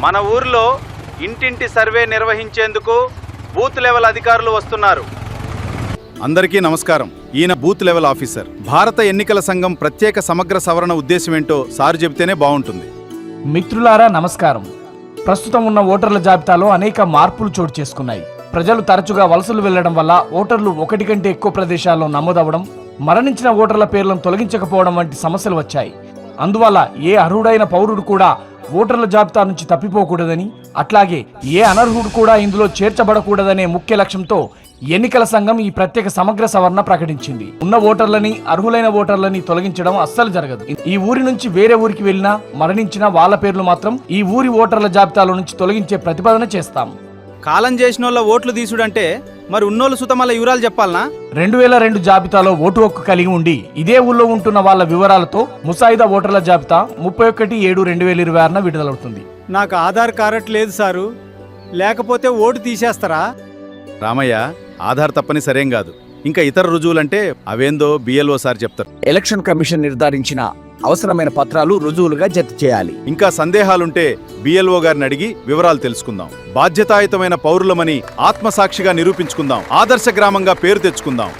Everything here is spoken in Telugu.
మన ఊర్లో ఇంటింటి సర్వే నిర్వహించేందుకు బూత్ లెవెల్ అధికారులు వస్తున్నారు. అందరికీ నమస్కారం. ఈయన బూత్ లెవెల్ ఆఫీసర్. భారత ఎన్నికల సంఘం ప్రత్యేక సమగ్ర సవరణ ఉద్దేశమేంటో సార్ చెబితేనే బాగుంటుంది. మిత్రులారా నమస్కారం. ప్రస్తుతం ఉన్న ఓటర్ల జాబితాలో అనేక మార్పులు చోటు చేసుకున్నాయి. ప్రజలు తరచుగా వలసలు వెళ్లడం వల్ల ఓటర్లు ఒకటి కంటే ఎక్కువ ప్రదేశాల్లో నమోదవడం, మరణించిన ఓటర్ల పేర్లను తొలగించకపోవడం వంటి సమస్యలు వచ్చాయి. అందువల్ల ఏ అర్హుడైన పౌరుడు కూడా ఓటర్ల జాబితా నుంచి తప్పిపోకూడదని, అట్లాగే ఏ అనర్హుడు కూడా ఇందులో చేర్చబడకూడదనే ముఖ్య లక్ష్యంతో ఎన్నికల సంఘం ఈ ప్రత్యేక సమగ్ర సవరణ ప్రకటించింది. ఉన్న ఓటర్లని, అర్హులైన ఓటర్లని తొలగించడం అస్సలు జరగదు. ఈ ఊరి నుంచి వేరే ఊరికి వెళ్ళినా, మరణించిన వాళ్ళ పేర్లు మాత్రం ఈ ఊరి ఓటర్ల జాబితాలో నుంచి తొలగించే ప్రతిపాదన చేస్తాం. కాలం చేసినోళ్ళ ఓట్లు తీసుడంటే మరి ఉన్నోళ్ళు సుతమల్ల వివరాలు చెప్పాలనా? 2002 జాబితాలో ఓటు హక్కు కలిగి ఉండి ఇదే ఊళ్ళో ఉంటున్న వాళ్ళ వివరాలతో ముసాయిదా ఓటర్ల జాబితా 31/7/2026 విడుదలవుతుంది. నాకు ఆధార్ కార్డు లేదు సారు, లేకపోతే ఓటు తీసేస్తారా? రామయ్య, ఆధార్ తప్పని సరేం కాదు. ఇంకా ఇతర రుజువులంటే అవేందో బిఎల్ఓ సార్ చెప్తారు. ఎలక్షన్ కమిషన్ నిర్ధారించిన అవసరమైన పత్రాలు రుజువులుగా జత చేయాలి. ఇంకా సందేహాలుంటే బిఎల్ఓ గారిని అడిగి వివరాలు తెలుసుకుందాం. బాధ్యతాయుతమైన పౌరులమని ఆత్మసాక్షిగా నిరూపించుకుందాం. ఆదర్శ గ్రామంగా పేరు తెచ్చుకుందాం.